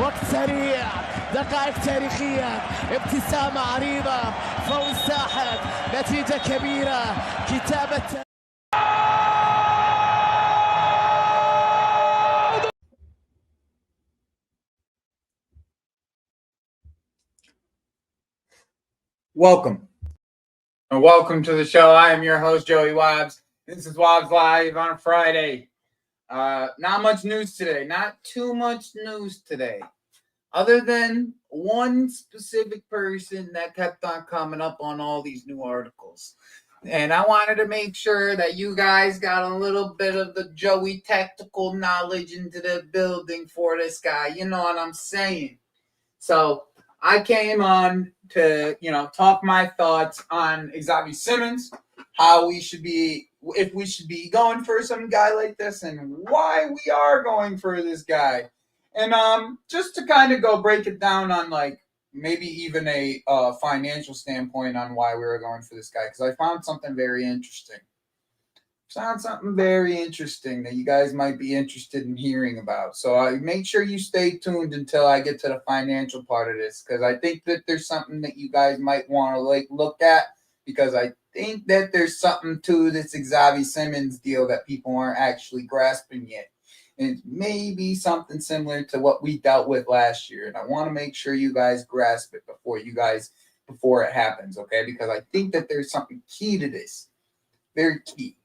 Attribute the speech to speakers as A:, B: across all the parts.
A: وقت سريع، دقائق تاريخية، ابتسامة عريضة، فوز ساحق، نتيجة كبيرة، كتابة.
B: Welcome to the show. I am your host, Joey Wabbs. This is Wabbslive on a Friday. Not much news today. Not too much news today. Other than one specific person that kept on coming up on all these new articles. And I wanted to make sure that you guys got a little bit of the Joey technical knowledge into the building for this guy. You know what I'm saying? So I came on to, talk my thoughts on Xavi Simmons, how we should be, if we should be going for some guy like this, and why we are going for this guy. And just to kind of go break it down on maybe even a financial standpoint on why we were going for this guy, because I found something very interesting. That you guys might be interested in hearing about. So make sure you stay tuned until I get to the financial part of this, because I think that there's something that you guys might want to look at, because I think that there's something to this Xavi Simmons deal that people aren't actually grasping yet. And it may be something similar to what we dealt with last year. And I want to make sure you guys grasp it before it happens, okay? Because I think that there's something key to this. Very key.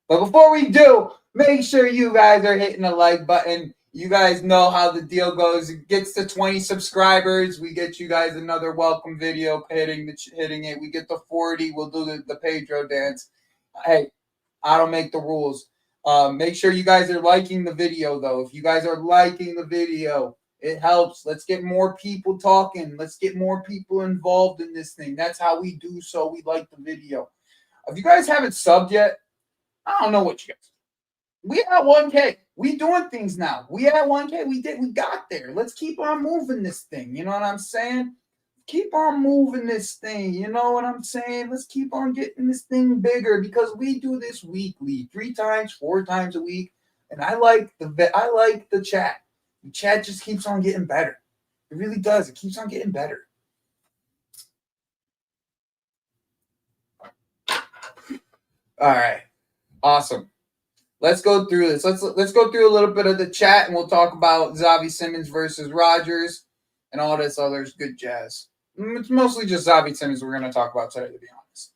B: But before we do, make sure you guys are hitting the like button. You guys know how the deal goes. It gets to 20 subscribers. We get you guys another welcome video hitting it. We get to 40. We'll do the Pedro dance. Hey, I don't make the rules. Make sure you guys are liking the video, though. If you guys are liking the video, it helps. Let's get more people talking. Let's get more people involved in this thing. That's how we do so. We like the video. If you guys haven't subbed yet, I don't know what you guys. We at 1K. We doing things now. We at 1K. We got there. Let's keep on moving this thing. You know what I'm saying? Keep on moving this thing. You know what I'm saying? Let's keep on getting this thing bigger, because we do this weekly, 3 times, 4 times a week. And I like the chat. The chat just keeps on getting better. It really does. It keeps on getting better. All right. Awesome. Let's go through this. Let's go through a little bit of the chat, and we'll talk about Xavi Simmons versus Rodgers and all this other good jazz. It's mostly just Xavi Simmons we're going to talk about today, to be honest.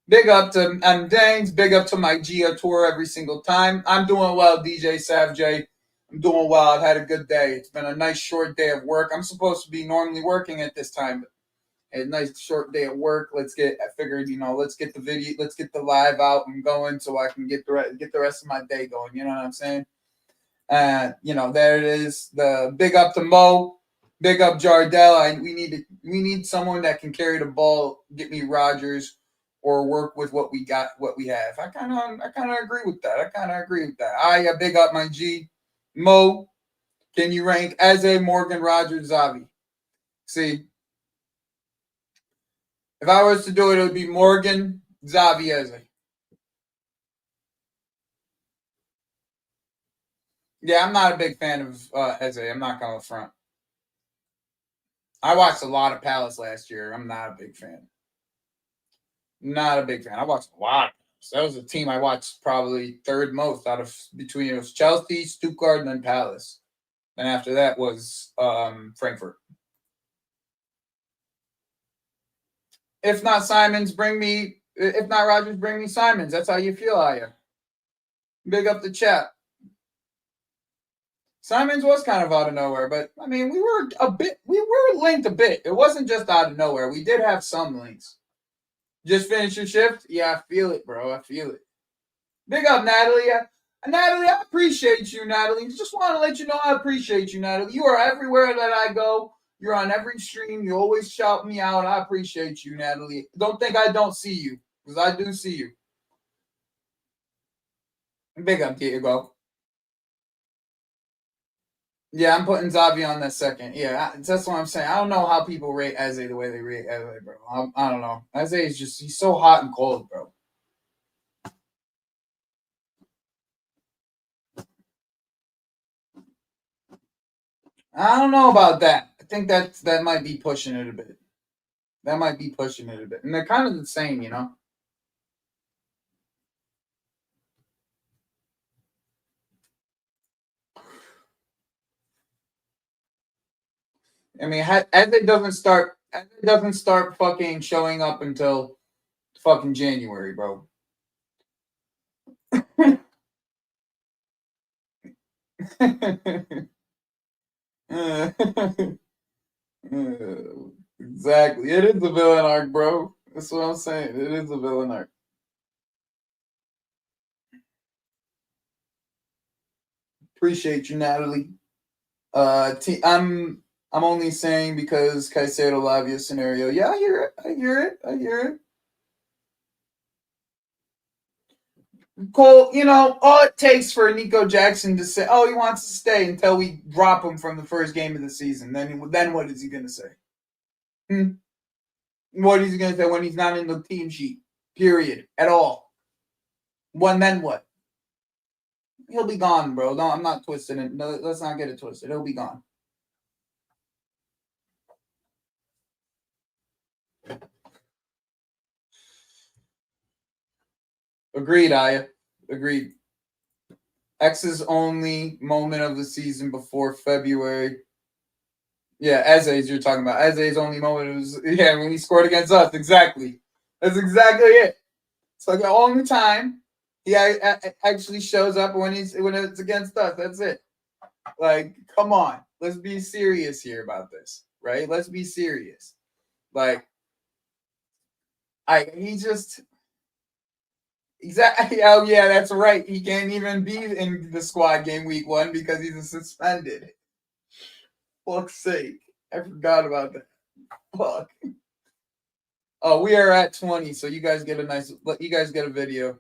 B: Big up to M. Dangs. Big up to my Gia tour every single time. I'm doing well, DJ Sav J. I'm doing well. I've had a good day. It's been a nice short day of work. I'm supposed to be normally working at this time, but a nice short day at work. Let's get the video, let's get the live out and going, so I can get the rest of my day going. You know what I'm saying? There it is. The big up to Mo, big up Jardel. We need someone that can carry the ball, get me Rodgers, or work with what we have. I kind of agree with that. I big up my G, Mo. Can you rank Eze, Morgan, Rodgers, Xavi? See. If I was to do it, it would be Morgan, Xavi, Eze. Yeah, I'm not a big fan of Eze. I'm not going to front. I watched a lot of Palace last year. I'm not a big fan. I watched a lot. That was a team I watched probably third most out of between it was Chelsea, Stuttgart, and then Palace. And after that was Frankfurt. If not Rodgers, bring me Simons. That's how you feel, are you? Big up the chat. Simons was kind of out of nowhere, but I mean, we were linked a bit. It wasn't just out of nowhere. We did have some links. Just finish your shift? Yeah, I feel it, bro. I feel it. Big up, Natalie. Natalie, I appreciate you, Natalie. Just want to let you know I appreciate you, Natalie. You are everywhere that I go. You're on every stream. You always shout me out. I appreciate you, Natalie. Don't think I don't see you, because I do see you. Big up, Diego. Yeah, I'm putting Xavi on that second. Yeah, that's what I'm saying. I don't know how people rate Eze the way they rate Eze, bro. I don't know. Eze is he's so hot and cold, bro. I don't know about that. I think that might be pushing it a bit. That might be pushing it a bit. And they're kind of the same, you know? I mean, as it doesn't start fucking showing up until fucking January, bro. Exactly. It is a villain arc, bro. That's what I'm saying. It is a villain arc. Appreciate you, Natalie. I'm only saying because Caicedo Lavia scenario. Yeah, I hear it. I hear it. I hear it. Cole, you know, all it takes for Nico Jackson to say, "Oh, he wants to stay," until we drop him from the first game of the season. Then what is he going to say? What is he going to say when he's not in the team sheet? Period. At all. Then what? He'll be gone, bro. No, I'm not twisting it. No, let's not get it twisted. He'll be gone. Agreed, Aya. Agreed. X's only moment of the season before February. Yeah, Eze's you're talking about. Eze's only moment was when he scored against us. Exactly. That's exactly it. It's like the only time he actually shows up when it's against us. That's it. Like, come on. Let's be serious here about this, right? Let's be serious. Like, he just exactly. Oh yeah, that's right. He can't even be in the squad game week 1 because he's suspended. Fuck's sake, I forgot about that. Fuck. Oh, we are at 20, so you guys get a video.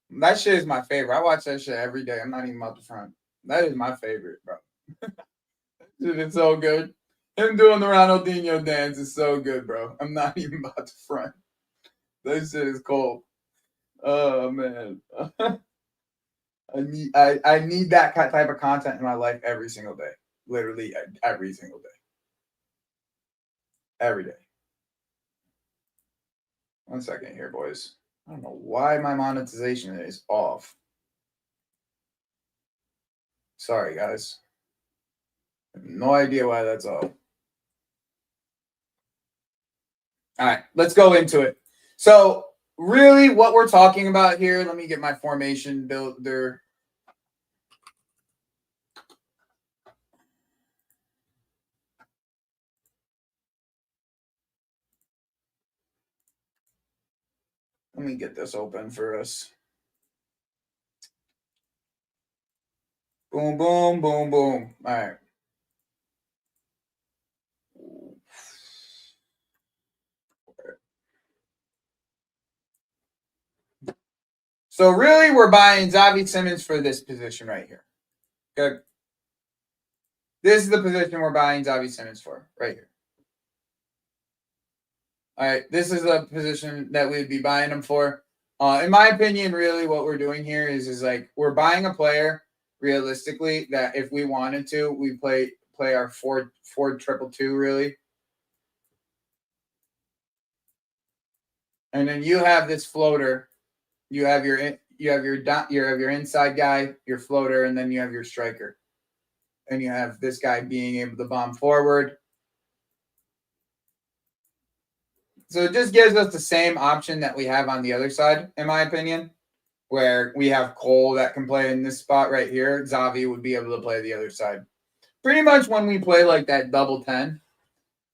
B: That shit is my favorite. I watch that shit every day. I'm not even about the front. That is my favorite, bro. It's so good. Him doing the Ronaldinho dance is so good, bro. I'm not even about to front. That shit is cold. Oh man. I need that type of content in my life every single day. Literally every single day. Every day. 1 second here, boys. I don't know why my monetization is off. Sorry, guys. I have no idea why that's off. All right, let's go into it. So, really, what we're talking about here, let me get my formation builder. Let me get this open for us. Boom, boom, boom, boom. All right. So really, we're buying Xavi Simmons for this position right here. Okay. This is the position we're buying Xavi Simmons for right here. All right. This is a position that we'd be buying him for. In my opinion, really what we're doing here is like we're buying a player realistically that if we wanted to, we play our 4-4-2 really. And then you have this floater. You have your inside guy, your floater, and then you have your striker. And you have this guy being able to bomb forward. So it just gives us the same option that we have on the other side, in my opinion, where we have Cole that can play in this spot right here. Xavi would be able to play the other side. Pretty much when we play like that double 10.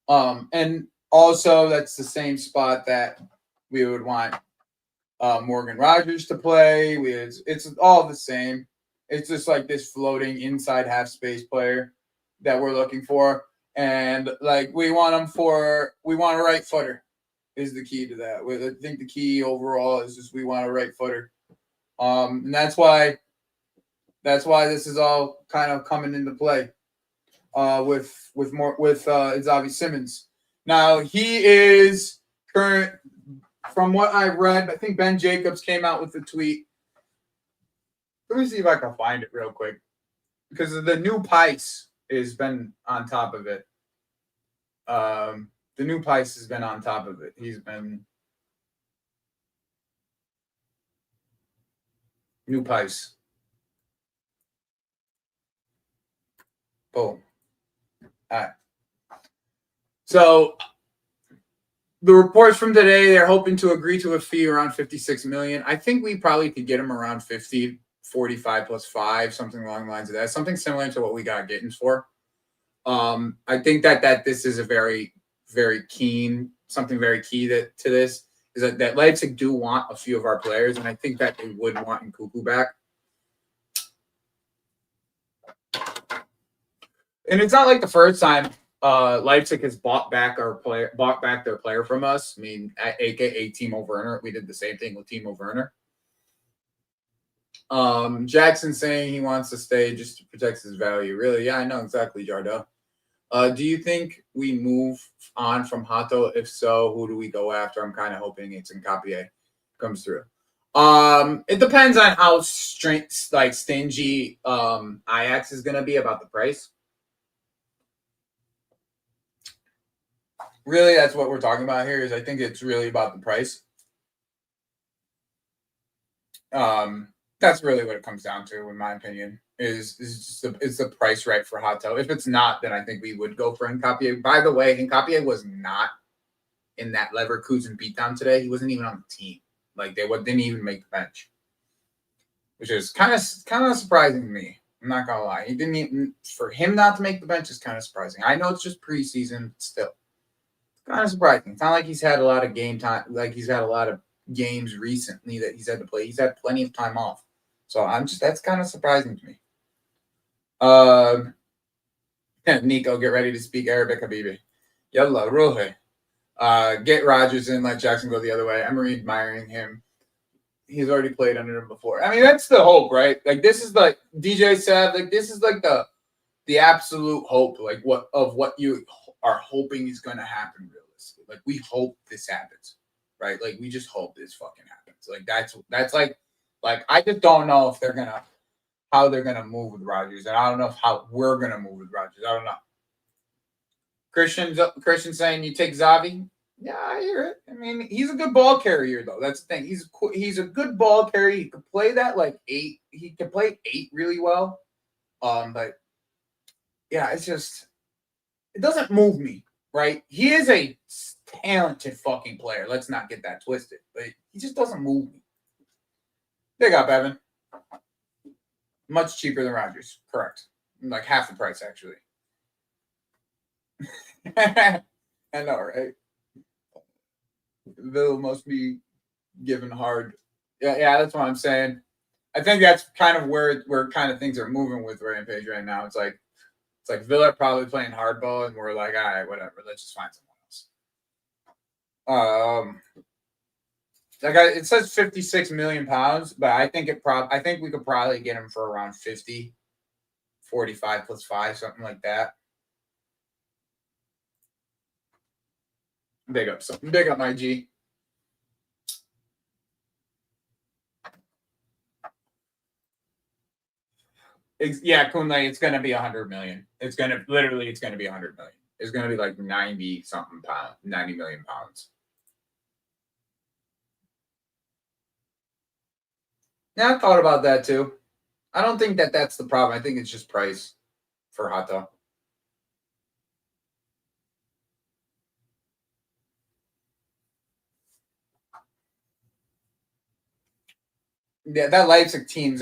B: And also that's the same spot that we would want Morgan Rogers to play. It's all the same. It's just like this floating inside half space player that we're looking for. And like we want a right footer is the key to that. I think the key overall is just we want a right footer. And that's why this is all kind of coming into play with Xavi Simmons. Now he is current. From what I read, I think Ben Jacobs came out with a tweet Let me see if I can find it real quick. Because the new Pice has been on top of it. The new Pice has been on top of it. He's been new Pice. Boom. All right. So the reports from today, they're hoping to agree to a fee around $56 million. I think we probably could get him around 50, 45 plus 5, something along the lines of that. Something similar to what we got Gittins for. I think that this is a very, very something very key to this is that Leipzig do want a few of our players, and I think that they would want Nkunku back. And it's not like the first time Leipzig has bought back their player from us. I mean, aka Timo Werner. We did the same thing with Timo Werner. Jackson saying he wants to stay just to protect his value. Really? Yeah, I know exactly, Jardel. Do you think we move on from Hato? If so, who do we go after? I'm kind of hoping it's Nkapie comes through. It depends on how stingy Ajax is going to be about the price. Really, that's what we're talking about here. Is I think it's really about the price. That's really what it comes down to, in my opinion. Is the price right for Hato? If it's not, then I think we would go for Nkapie. By the way, Nkapie was not in that Leverkusen beatdown today. He wasn't even on the team. Like they didn't even make the bench, which is kind of surprising to me. I'm not gonna lie. He didn't even, for him not to make the bench is kind of surprising. I know it's just preseason, but still, it's kind of surprising. It's not like he's had a lot of game time. Like he's had a lot of games recently that he's had to play. He's had plenty of time off. So that's kind of surprising to me. Nico, get ready to speak Arabic, Habibi. Yalla, ruhe. Get Rodgers in, let Jackson go the other way. Emery admiring him. He's already played under him before. I mean, that's the hope, right? Like this is like DJ said, like this is like the absolute hope, like what you are hoping is gonna happen realistically. Like we hope this happens, right? Like we just hope this fucking happens. Like that's like I just don't know if how they're gonna move with Rodgers, and I don't know how we're gonna move with Rodgers. I don't know. Christian saying you take Xavi. Yeah, I hear it. I mean, he's a good ball carrier though. That's the thing. He's a good ball carrier. He could play that like 8. He can play 8 really well. But yeah, it's just it doesn't move me, right? He is a talented fucking player. Let's not get that twisted. But he just doesn't move me. Big up, Evan. Much cheaper than Rodgers. Correct. Like half the price, actually. I know, right? Bill must be given hard. Yeah, that's what I'm saying. I think that's kind of where kind of things are moving with Rampage right now. It's like Villa probably playing hardball, and we're like, all right, whatever. Let's just find someone else. It says 56 million pounds, but I think we could probably get him for around 50, 45 plus 5, something like that. Big up my G. Yeah, Kunle, it's gonna be 100 million. It's gonna be 100 million. It's gonna be like 90 million pounds. Yeah, I thought about that too. I don't think that's the problem. I think it's just price for Hato. Yeah, that Leipzig team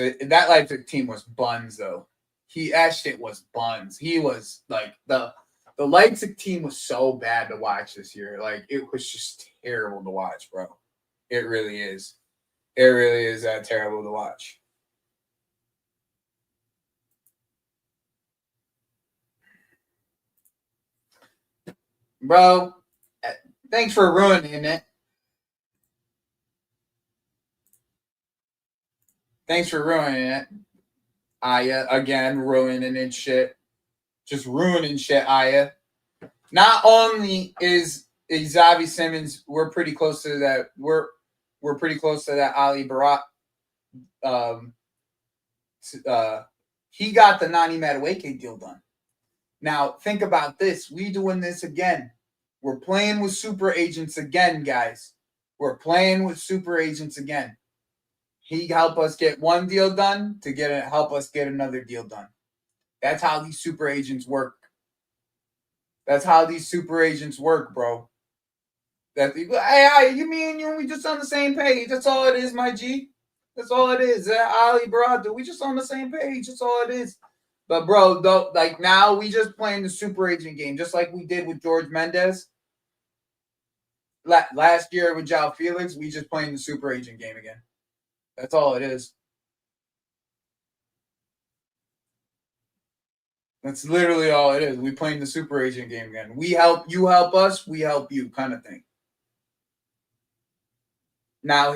B: was buns though. That shit was buns. He was like the Leipzig team was so bad to watch this year. Like it was just terrible to watch, bro. It really is. It really is that terrible to watch. Bro, thanks for ruining it. Thanks for ruining it. Aya, again, ruining it shit. Just ruining shit, Aya. Not only is Xavi Simmons, we're pretty close to that. We're pretty close to that Ali Barat he got the Nani Madueke deal done. Now, think about this. We doing this again. We're playing with super agents again, guys. We're playing with super agents again. He helped us get one deal done to help us get another deal done. That's how these super agents work. That's how these super agents work, bro. You mean we just on the same page? That's all it is, my G. That's all it is. Ali Barada, we just on the same page. That's all it is. But bro, though, like now we just playing the super agent game, just like we did with George Mendes. Last year with João Felix, we just playing the super agent game again. That's all it is. That's literally all it is. We playing the super agent game again. You help us, we help you, kind of thing. Now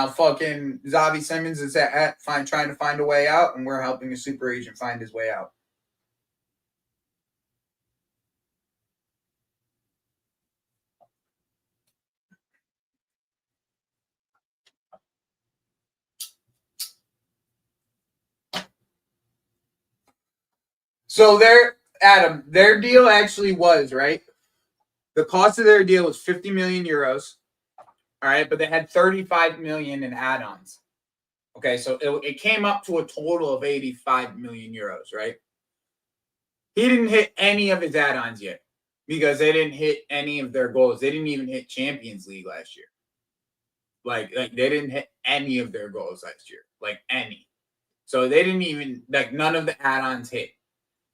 B: fucking Xavi Simmons is trying to find a way out, and we're helping a super agent find his way out. So their deal actually was, right? The cost of their deal was 50 million euros. All right, but they had 35 million in add-ons. Okay, so it came up to a total of 85 million euros, right? He didn't hit any of his add-ons yet because they didn't hit any of their goals. They didn't even hit Champions League last year. Like they didn't hit any of their goals last year, like any. So they didn't even, like, none of the add-ons hit,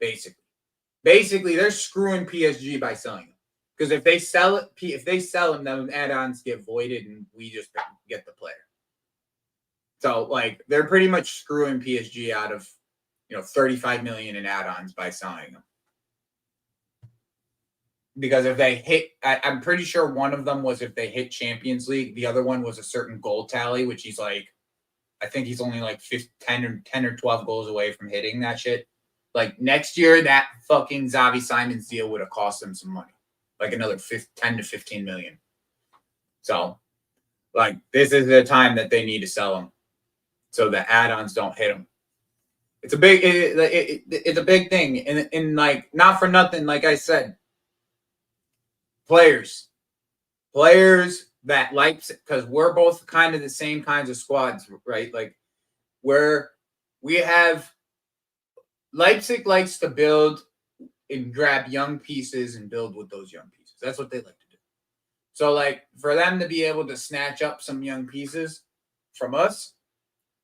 B: basically. Basically, they're screwing PSG by selling them. Because if they sell them, then add-ons get voided and we just get the player. So, like, they're pretty much screwing PSG out of, 35 million in add-ons by selling them. Because if they hit, I'm pretty sure one of them was if they hit Champions League. The other one was a certain goal tally, which he's like, I think he's only like 10 or 12 goals away from hitting that shit. Like, next year, that fucking Xavi Simmons deal would have cost them some money. Like another 10 to 15 million. So, like, this is the time that they need to sell them, so the add-ons don't hit them. It's a big, it's a big thing, and like, not for nothing. Like I said, players that because we're both kind of the same kinds of squads, right? Like, we have Leipzig likes to build and grab young pieces and build with those young pieces. That's what they like to do. So, like, for them to be able to snatch up some young pieces from us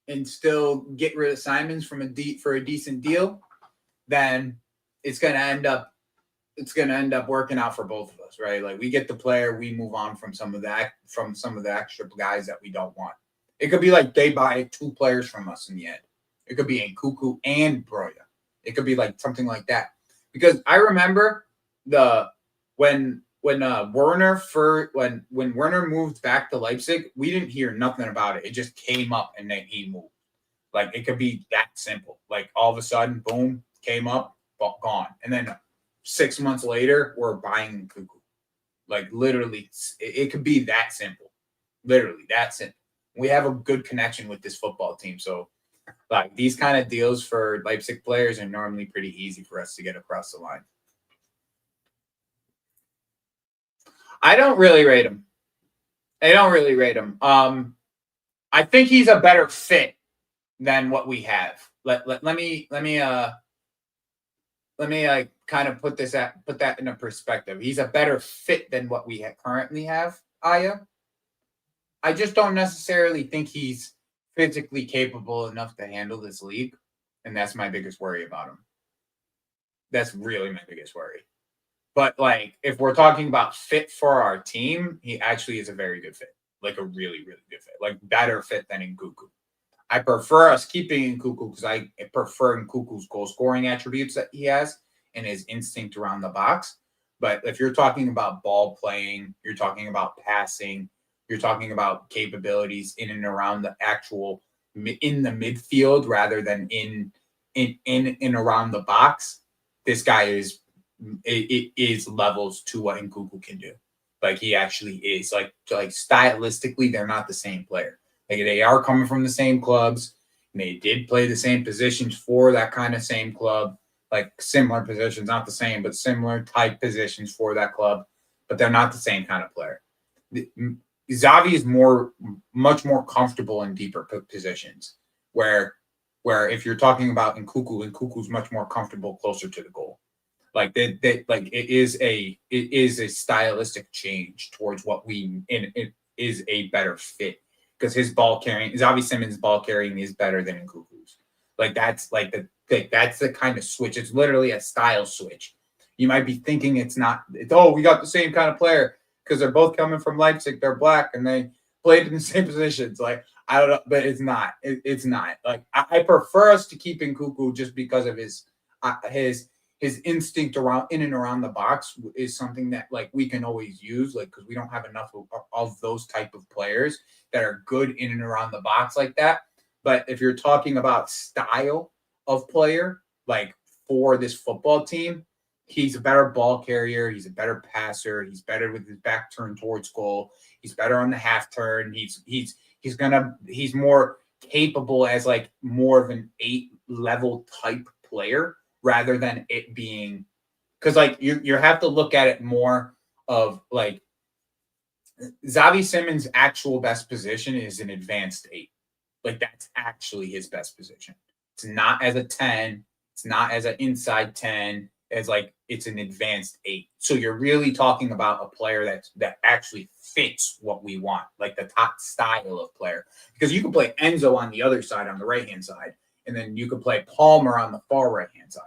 B: and still get rid of Simons for a decent deal, then it's gonna end up working out for both of us, right? Like, we get the player, we move on from some of the extra guys that we don't want. It could be like they buy 2 players from us in the end. It could be Nkunku and Broya. It could be like something like that. Because I remember when Werner moved back to Leipzig, we didn't hear nothing about it. It just came up and then he moved. Like, it could be that simple. Like, all of a sudden, boom, came up, gone. And then 6 months later, we're buying Nkunku. Like, literally, it could be that simple. Literally, that simple. We have a good connection with this football team. So, like, these kind of deals for Leipzig players are normally pretty easy for us to get across the line. I don't really rate him. I think he's a better fit than what we have. Let me kind of put that in a perspective. He's a better fit than what we currently have, Aya. I just don't necessarily think he's physically capable enough to handle this league, and that's my biggest worry about him. That's really my biggest worry. But, like, if we're talking about fit for our team, he actually is a very good fit. Like, a really, really good fit. Like, better fit than Nkunku. I prefer us keeping Nkunku because I prefer Nkunku's goal-scoring attributes that he has and his instinct around the box. But if you're talking about ball playing, you're talking about passing, you're talking about capabilities in and around the actual in the midfield rather than in and around the box, this guy is levels to what Nkunku can do. Like, he actually is. Like stylistically, they're not the same player. Like, they are coming from the same clubs. They did play the same positions for that kind of same club, like similar positions, not the same, but similar type positions for that club, but they're not the same kind of player. Xavi is much more comfortable in deeper positions, where if you're talking about Nkuku's much more comfortable closer to the goal. Like like it is a stylistic change towards what it is a better fit, because his ball carrying, Xavi Simmons' ball carrying is better than Nkuku's. Like that's the kind of switch. It's literally a style switch. You might be thinking we got the same kind of player because they're both coming from Leipzig. They're black and they played in the same positions. Like, I don't know, but it's not. It's not. Like, I prefer us to keep Nkuku just because of his instinct in and around the box is something that, like, we can always use, like, because we don't have enough of those type of players that are good in and around the box like that. But if you're talking about style of player, like for this football team, he's a better ball carrier. He's a better passer. He's better with his back turned towards goal. He's better on the half turn. He's more capable as like more of an 8-level type player, rather than it being, because like you have to look at it more of like Xavi Simmons' actual best position is an advanced 8. Like, that's actually his best position. It's not as a 10. It's not as an inside 10. It's an advanced 8. So you're really talking about a player that actually fits what we want, like the top style of player. Because you can play Enzo on the other side, on the right-hand side, and then you could play Palmer on the far right-hand side,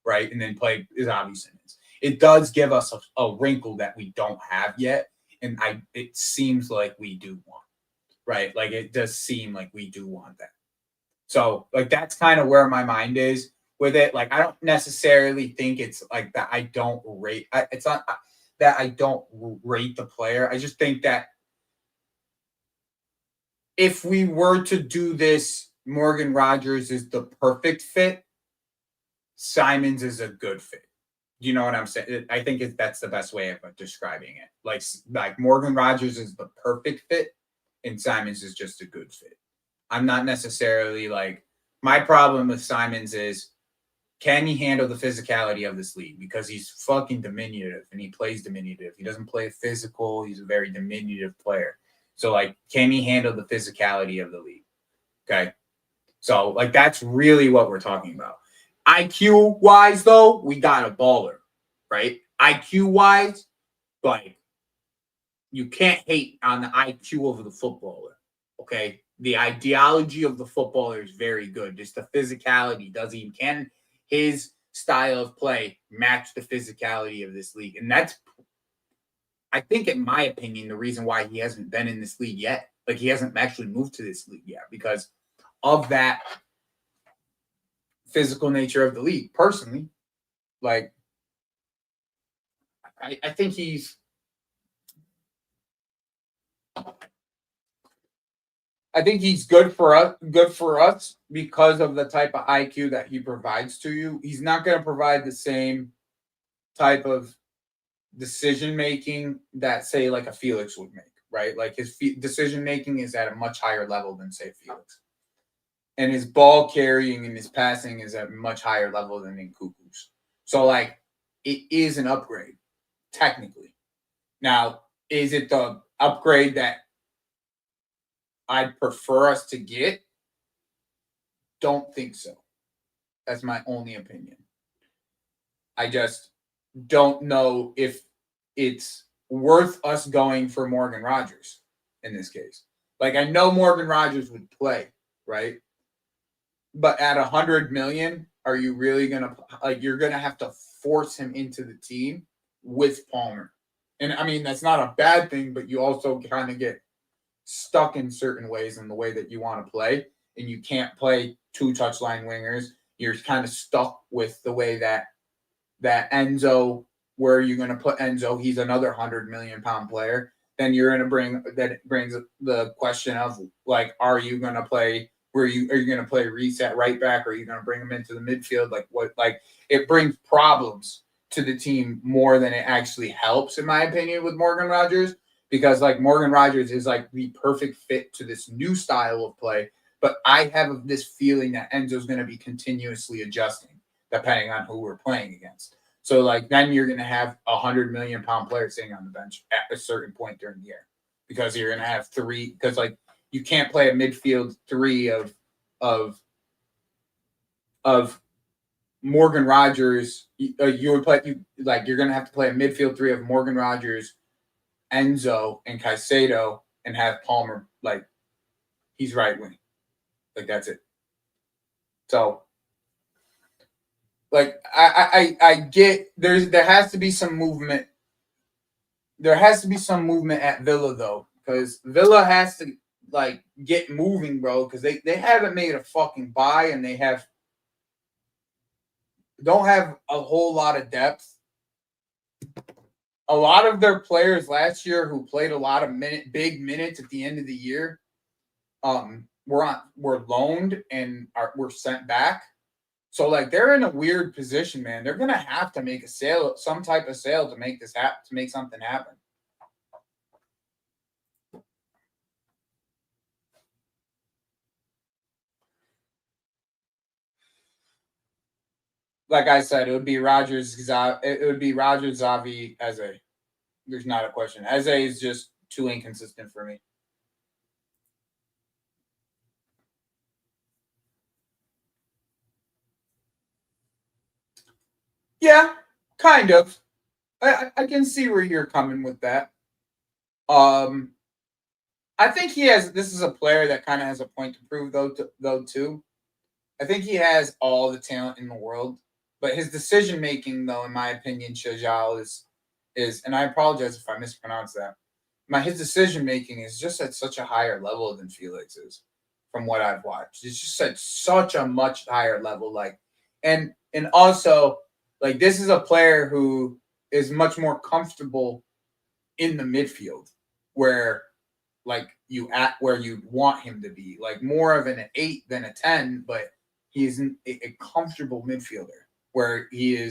B: right? And then play Xavi Simmons. It does give us a wrinkle that we don't have yet, and it seems like we do want, right? Like, it does seem like we do want that. So, like, that's kind of where my mind is with it. Like, I don't necessarily think it's like that I don't rate. It's not that I don't rate the player. I just think that if we were to do this, Morgan Rogers is the perfect fit. Simons is a good fit. You know what I'm saying? I think that's the best way of describing it. Like Morgan Rogers is the perfect fit, and Simons is just a good fit. I'm not necessarily like, my problem with Simons is, can he handle the physicality of this league? Because he's fucking diminutive and he plays diminutive. He doesn't play physical. He's a very diminutive player. So, like, can he handle the physicality of the league? Okay. So, like, that's really what we're talking about. IQ wise, though, we got a baller, right? IQ wise, like, you can't hate on the IQ of the footballer. Okay. The ideology of the footballer is very good. Just the physicality. Can his style of play match the physicality of this league? And that's, I think, in my opinion, the reason why he hasn't been in this league yet. Like, he hasn't actually moved to this league yet, because of that physical nature of the league. Personally, like, I think he's, good for us because of the type of IQ that he provides to you. He's not going to provide the same type of decision making that, say, like a Felix would make, right? Like, his decision making is at a much higher level than, say, Felix. And his ball carrying and his passing is at a much higher level than Nkuku's. So, like, it is an upgrade, technically. Now, is it the upgrade that I'd prefer us to get? Don't think so. That's my only opinion. I just don't know if it's worth us going for Morgan Rogers in this case. Like, I know Morgan Rogers would play, right? But at $100 million, are you really gonna, like, you're gonna have to force him into the team with Palmer? And I mean, that's not a bad thing, but you also kind of get stuck in certain ways in the way that you want to play, and you can't play 2 touchline wingers. You're kind of stuck with the way that Enzo, where you're going to put Enzo, he's another 100 million pound player. Then you're going to brings the question of, like, are you going to play reset right back, or are you going to bring him into the midfield? Like, it brings problems to the team more than it actually helps, in my opinion, with Morgan Rogers. Because, like, Morgan Rogers is, like, the perfect fit to this new style of play, But I have this feeling that Enzo's going to be continuously adjusting depending on who we're playing against. So, like, then you're going to have a 100 million pound player sitting on the bench at a certain point during the year because you're going to have three. Because, like, you can't play a midfield three of Morgan Rogers. You would play you're going to have to play a midfield three of Morgan Rogers, Enzo, and Caicedo, and have Palmer like he's right wing. Like, that's it. So, like, I get there has to be some movement. There has to be some movement at Villa though, because Villa has to like get moving, bro. Because they haven't made a fucking buy, and they don't have a whole lot of depth. A lot of their players last year who played a lot of big minutes at the end of the year, were loaned and were sent back. So, like, they're in a weird position, man. They're gonna have to make a sale, some type of sale, to make this happen, to make something happen. Like I said, it would be Rogers, Xavi, Eze. There's not a question. Eze is just too inconsistent for me. Yeah, kind of. I can see where you're coming with that. I think this is a player that kind of has a point to prove though too. I think he has all the talent in the world, but his decision making, though, in my opinion, Shajal is, and I apologize if I mispronounce that. His decision making is just at such a higher level than Felix's, from what I've watched. It's just at such a much higher level. Like, and also, like, this is a player who is much more comfortable in the midfield, where like where you want him to be, like more of an 8 than a 10, but he's a comfortable midfielder where him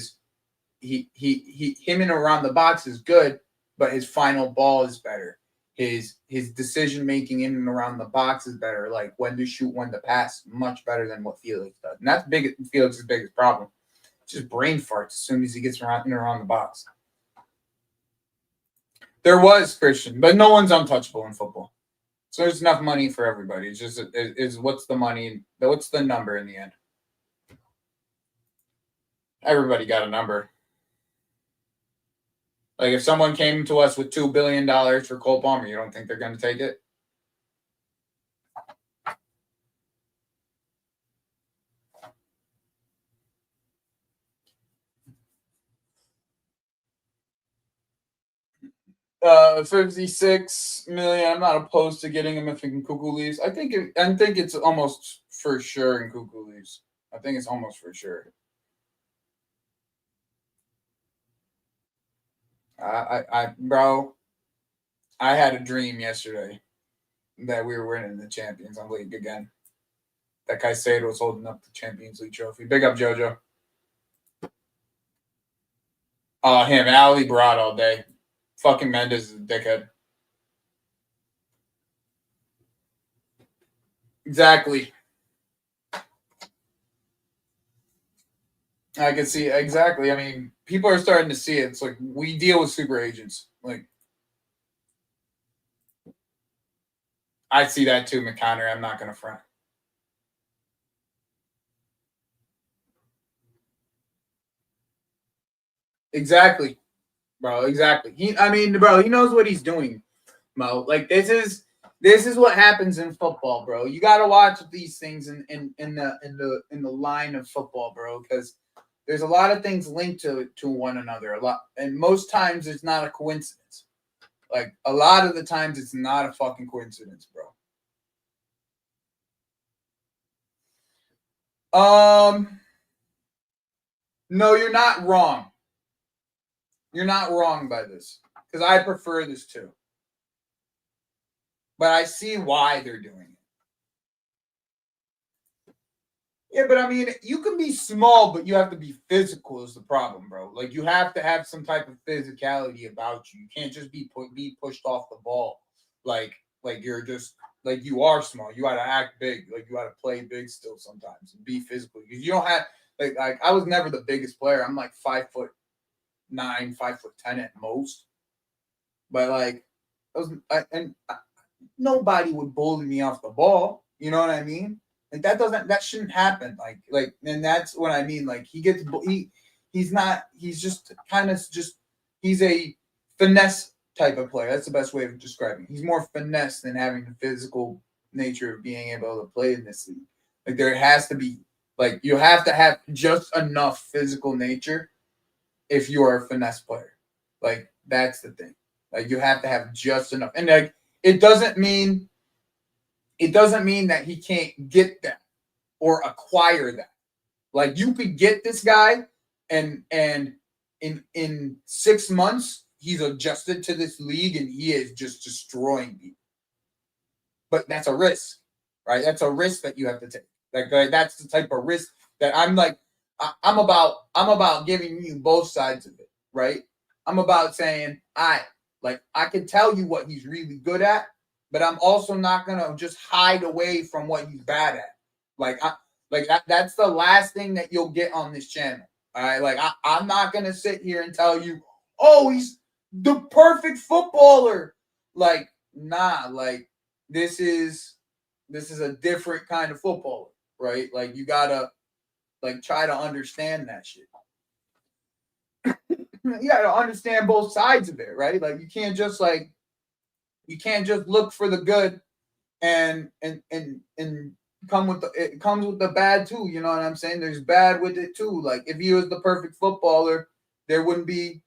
B: and around the box is good, but his final ball is better. His decision making in and around the box is better. Like, when to shoot, when to pass, much better than what Felix does. And that's Felix's biggest problem. It's just brain farts as soon as he gets around the box. There was Christian, but no one's untouchable in football. So there's enough money for everybody. It's just what's the money? What's the number in the end? Everybody got a number. Like, if someone came to us with $2 billion for Cole Palmer, you don't think they're going to take it? $56 million. I'm not opposed to getting him if Nkunku leaves. I think it's almost for sure Nkunku leaves. I think it's almost for sure. Bro, I had a dream yesterday that we were winning the Champions League again. That Caicedo was holding up the Champions League trophy. Big up, JoJo. Him, Ali Barad all day. Fucking Mendes is a dickhead. Exactly. I can see exactly. I mean, people are starting to see it. It's like, we deal with super agents. Like, I see that too, McConnor. I'm not going to front. Exactly, bro. Exactly. He knows what he's doing, Mo. Like, this is what happens in football, bro. You got to watch these things in the line of football, bro, because there's a lot of things linked to one another. A lot, and most times it's not a coincidence. Like, a lot of the times it's not a fucking coincidence, bro. No, you're not wrong. You're not wrong by this, because I prefer this too. But I see why they're doing it. Yeah, but I mean, you can be small, but you have to be physical is the problem, bro. Like, you have to have some type of physicality about you. You can't just be pushed off the ball like you're just like you are small. You gotta act big. Like you gotta play big still sometimes and be physical. Because you don't have like I was never the biggest player. I'm like 5'9", 5'10" at most. But like nobody would bully me off the ball. You know what I mean? Like that shouldn't happen. And that's what I mean. Like he's just kind of he's a finesse type of player. That's the best way of describing it. He's more finesse than having the physical nature of being able to play in this league. Like there has to be you have to have just enough physical nature if you are a finesse player. Like that's the thing. Like you have to have just enough. And like it doesn't mean that he can't get that or acquire that. Like you could get this guy and in 6 months he's adjusted to this league and he is just destroying people. But that's a risk, right? That's a risk that you have to take. Like that's the type of risk that I'm about giving you both sides of it, right? I'm about saying I can tell you what he's really good at, but I'm also not gonna just hide away from what he's bad at. That's the last thing that you'll get on this channel. All right, I'm not gonna sit here and tell you, oh, he's the perfect footballer. Like, nah, like this is a different kind of footballer, right? Like you gotta try to understand that shit. You gotta understand both sides of it, right? Like you can't just look for the good and come with it comes with the bad too. You know what I'm saying? There's bad with it too. Like if he was the perfect footballer, there wouldn't be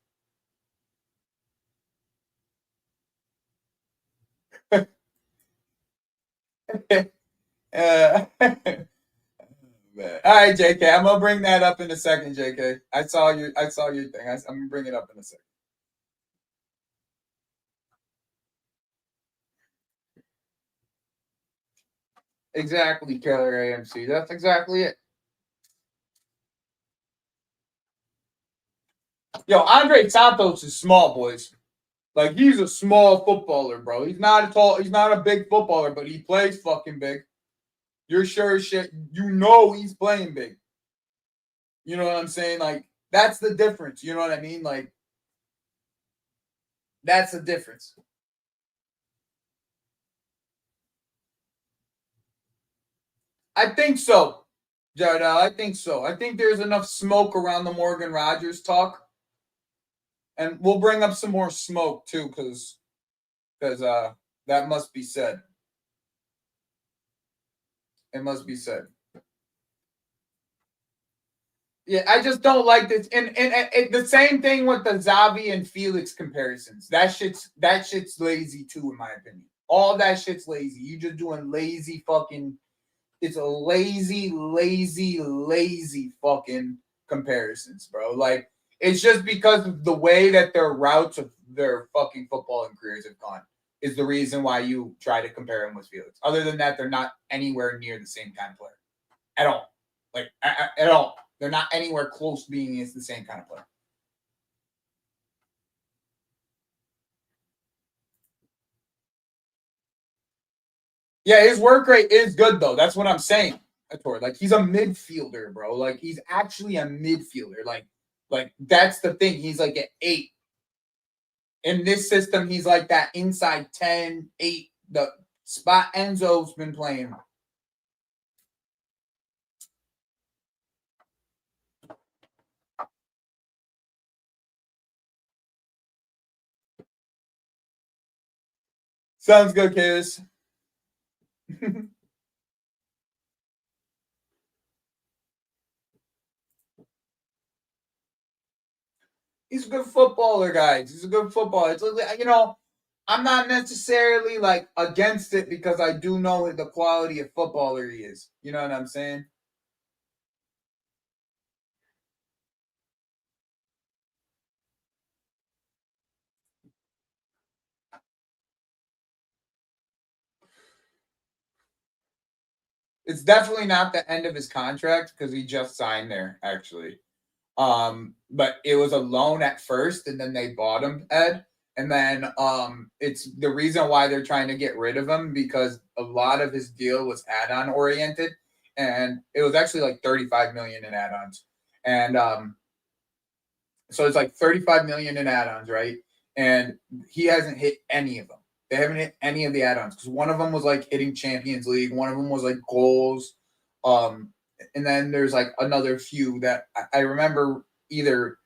B: All right, JK. I'm gonna bring that up in a second, JK. I saw your thing. I'm gonna bring it up in a second. Exactly, Killer AMC. That's exactly it. Yo, Andre Santos is small, boys. Like he's a small footballer, bro. He's not a big footballer, but he plays fucking big. You're sure as shit. You know he's playing big. You know what I'm saying? Like that's the difference. You know what I mean? Like that's the difference. I think so, Jared. I think so. I think there's enough smoke around the Morgan Rogers talk, and we'll bring up some more smoke too, because that must be said. It must be said. Yeah, I just don't like this. And the same thing with the Xavi and Felix comparisons. That shit's lazy too, in my opinion. All that shit's lazy. You just doing lazy fucking. It's a lazy fucking comparisons, bro. Like it's just because of the way that their routes of their fucking footballing careers have gone is the reason why you try to compare him with Felix. Other than that, they're not anywhere near the same kind of player at all. Like at all. They're not anywhere close to being the same kind of player. Yeah, his work rate is good though. That's what I'm saying. Like he's a midfielder, bro. Like he's actually a midfielder. Like that's the thing. He's like an 8. In this system, he's like that inside 10, 8, the spot Enzo's been playing. Sounds good, Kayus. He's a good footballer, guys. He's a good footballer. It's I'm not necessarily like against it because I do know the quality of footballer he is. You know what I'm saying? It's definitely not the end of his contract because he just signed there, actually. But it was a loan at first, and then they bought him, Ed. And then it's the reason why they're trying to get rid of him because a lot of his deal was add-on oriented, and it was actually like 35 million in add-ons. And so it's like 35 million in add-ons, right? And he hasn't hit any of them. They haven't hit any of the add-ons because one of them was like hitting Champions League, one of them was like goals, and then there's like another few that I remember either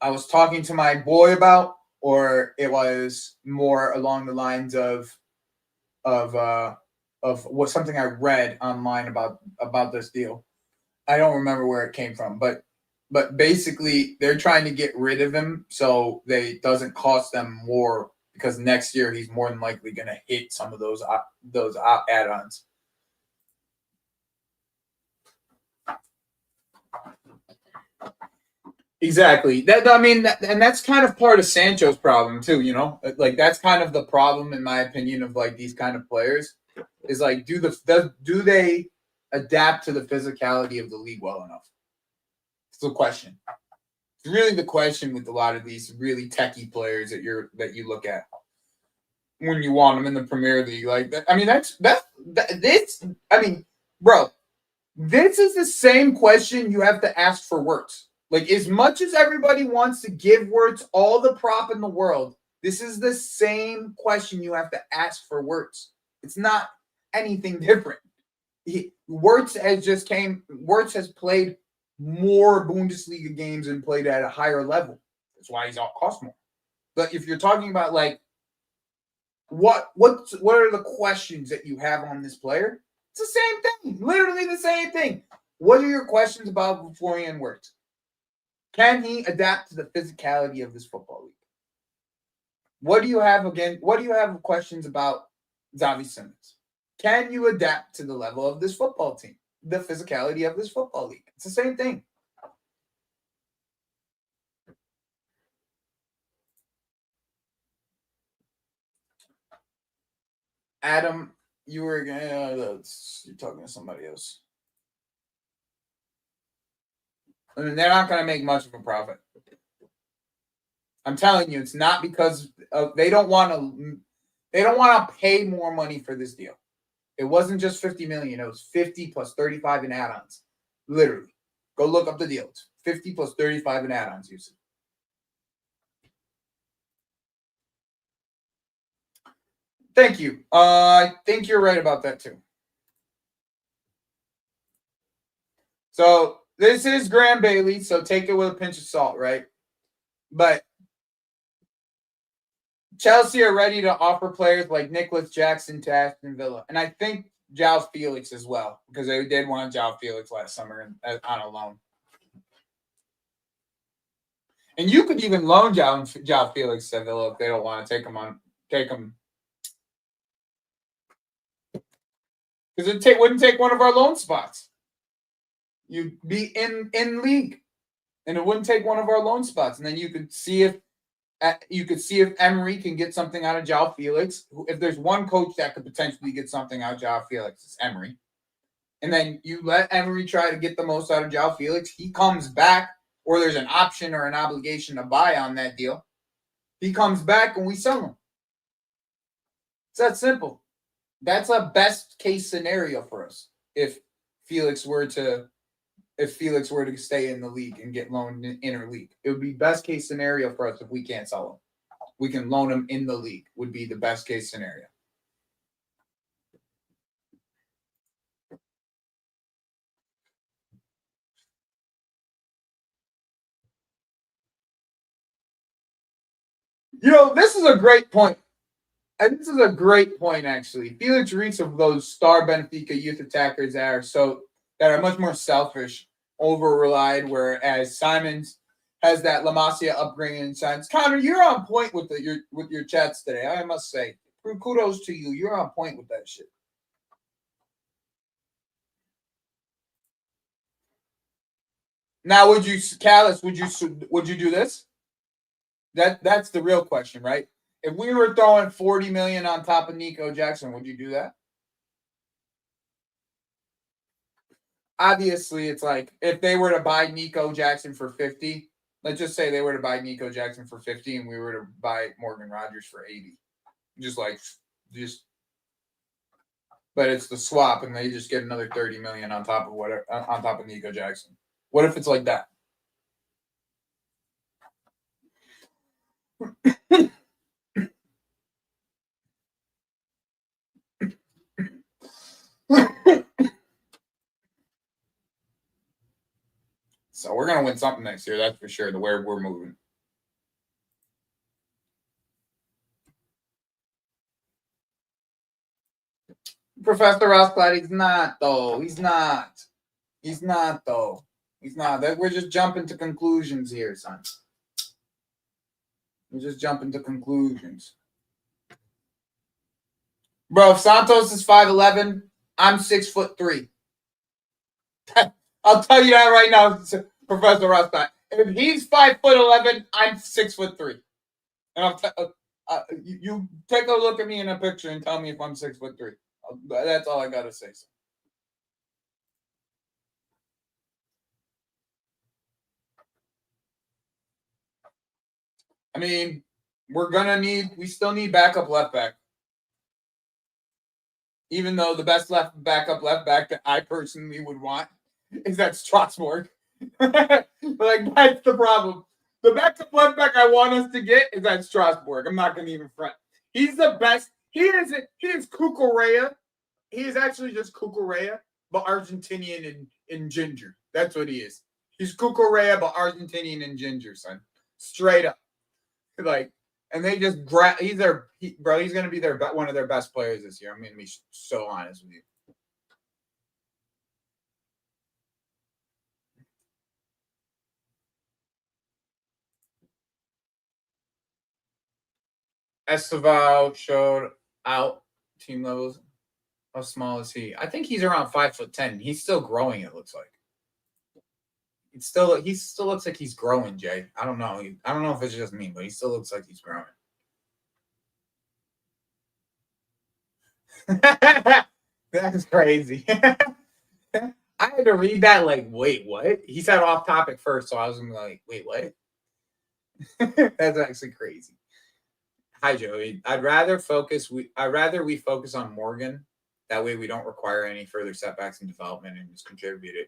B: I was talking to my boy about, or it was more along the lines of what something I read online about this deal. I don't remember where it came from, but basically they're trying to get rid of him so they doesn't cost them more because next year he's more than likely going to hit some of those add-ons. Exactly. And that's kind of part of Sancho's problem too. You know, like that's kind of the problem, in my opinion, of like these kind of players, is like do they adapt to the physicality of the league well enough? It's the question. It's really the question with a lot of these really techie players that you look at when you want them in the Premier League. Like, I mean, bro, this is the same question you have to ask for Wirtz. Like, as much as everybody wants to give Wirtz all the prop in the world, this is the same question you have to ask for Wirtz. It's not anything different. Wirtz has played more Bundesliga games and played at a higher level. That's why he's all cost more. But if you're talking about like what are the questions that you have on this player? It's the same thing, literally the same thing. What are your questions about Florian Wirtz? Can he adapt to the physicality of this football league? What do you have questions about Xavi Simmons? Can you adapt to the level of this football team, the physicality of this football league? It's the same thing. Adam, you're talking to somebody else. I mean, they're not going to make much of a profit. I'm telling you, it's not because they don't want to pay more money for this deal. It wasn't just 50 million. It was 50 plus 35 in add-ons. Literally. Go look up the deal. It's 50 plus 35 in add-ons, Yusuf. Thank you. I think you're right about that too. So this is Graham Bailey, so take it with a pinch of salt, right? But Chelsea are ready to offer players like Nicholas Jackson to Aston Villa. And I think João Felix as well, because they did want João Felix last summer on a loan. And you could even loan João Felix to Villa if they don't want to take him. Because it wouldn't take one of our loan spots. You'd be in league, and it wouldn't take one of our loan spots. And then you could see if Emery can get something out of João Felix. If there's one coach that could potentially get something out of João Felix, it's Emery. And then you let Emery try to get the most out of João Felix. He comes back, or there's an option or an obligation to buy on that deal. He comes back and we sell him. It's that simple. That's a best case scenario for us if Felix were to stay in the league and get loaned in interleague. It would be best case scenario for us if we can't sell him. We can loan him in the league would be the best case scenario. You know, this is a great point. And this is a great point, actually. Felix reeks of those star Benfica youth attackers that are much more selfish, over-relied, whereas Simons has that La Masia upbringing and sense. Connor, you're on point with your chats today, I must say. Kudos to you. You're on point with that shit. Now, would you do this? That's the real question, right? If we were throwing 40 million on top of Nico Jackson, would you do that? Obviously, it's like if they were to buy Nico Jackson for 50, let's just say they were to buy Nico Jackson for 50 and we were to buy Morgan Rogers for 80. But it's the swap and they just get another 30 million on top of Nico Jackson. What if it's like that? So we're gonna win something next year, that's for sure. The way we're moving. Professor Rossclad, he's not though. He's not though. He's not. We're just jumping to conclusions here, son. We're just jumping to conclusions. Bro, if Santos is 5'11", I'm 6'3". I'll tell you that right now, Professor Rossclad. If he's 5'11", I'm 6'3". And you take a look at me in a picture and tell me if I'm 6'3". That's all I gotta say. I mean, we still need backup left back. Even though the best backup left back that I personally would want is that Strasbourg. But like that's the problem. The backup left back I want us to get is that Strasbourg. I'm not gonna even front. He's the best. He is Cucurella. He is actually just Cucurella, but Argentinian and ginger. That's what he is. He's Cucurella, but Argentinian and ginger, son. Straight up. Like, and they just he's gonna be one of their best players this year. I'm gonna be so honest with you. Esteval showed out team levels. How small is he? I think he's around 5'10". He's still growing, it looks like. He still looks like he's growing, Jay. I don't know. I don't know if it's just me, but he still looks like he's growing. That's crazy. I had to read that like, wait, what? He said off topic first, so I was gonna be like, wait, what? That's actually crazy. Hi, Joey. I'd rather we focus on Morgan. That way we don't require any further setbacks in development and is contributed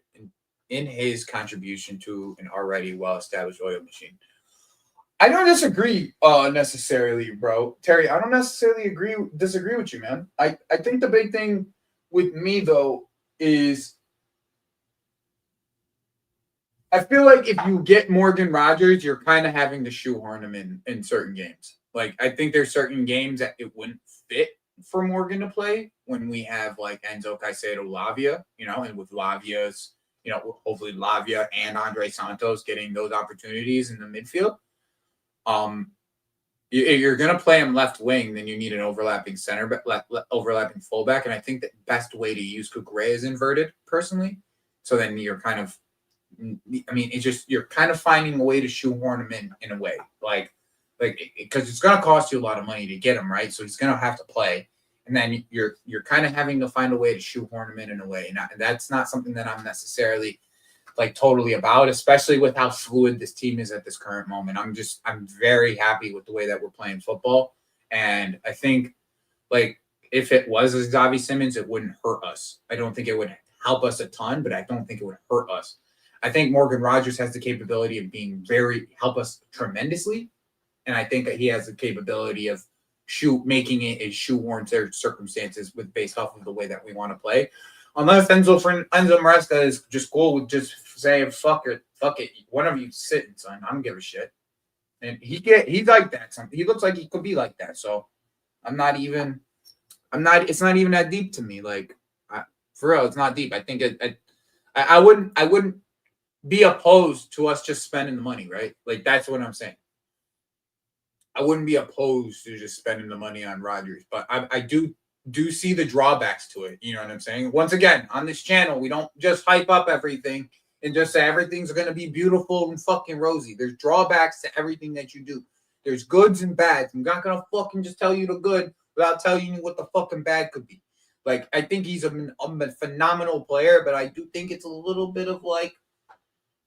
B: in his contribution to an already well-established oil machine. I don't disagree necessarily, bro. Terry, I don't necessarily disagree with you, man. I think the big thing with me, though, is I feel like if you get Morgan Rogers, you're kind of having to shoehorn him in certain games. Like, I think there's certain games that it wouldn't fit for Morgan to play when we have, like, Enzo Caicedo, Lavia, and with Lavia's, hopefully Lavia and Andre Santos getting those opportunities in the midfield. If you're going to play him left wing, then you need an overlapping overlapping fullback. And I think the best way to use Cucurella is inverted, personally. So then you're kind of, you're kind of finding a way to shoehorn him in a way. Like, because it's going to cost you a lot of money to get him, right? So he's going to have to play. And then you're kind of having to find a way to shoehorn him in a way. And that's not something that I'm necessarily like totally about, especially with how fluid this team is at this current moment. I'm very happy with the way that we're playing football. And I think like if it was a Xavi Simmons, it wouldn't hurt us. I don't think it would help us a ton, but I don't think it would hurt us. I think Morgan Rogers has the capability of help us tremendously. And I think that he has the capability of making it a shoehorn circumstances based off of the way that we want to play. Unless Enzo Maresca is just cool with just saying fuck it. One of you sitting, son. I don't give a shit. And he's like that. He looks like he could be like that. So it's not even that deep to me. Like for real, it's not deep. I think I wouldn't be opposed to us just spending the money, right? Like that's what I'm saying. I wouldn't be opposed to just spending the money on Rodgers, but I do see the drawbacks to it. You know what I'm saying? Once again, on this channel, we don't just hype up everything and just say everything's going to be beautiful and fucking rosy. There's drawbacks to everything that you do. There's goods and bads. I'm not going to fucking just tell you the good without telling you what the fucking bad could be. Like, I think he's a phenomenal player, but I do think it's a little bit of like,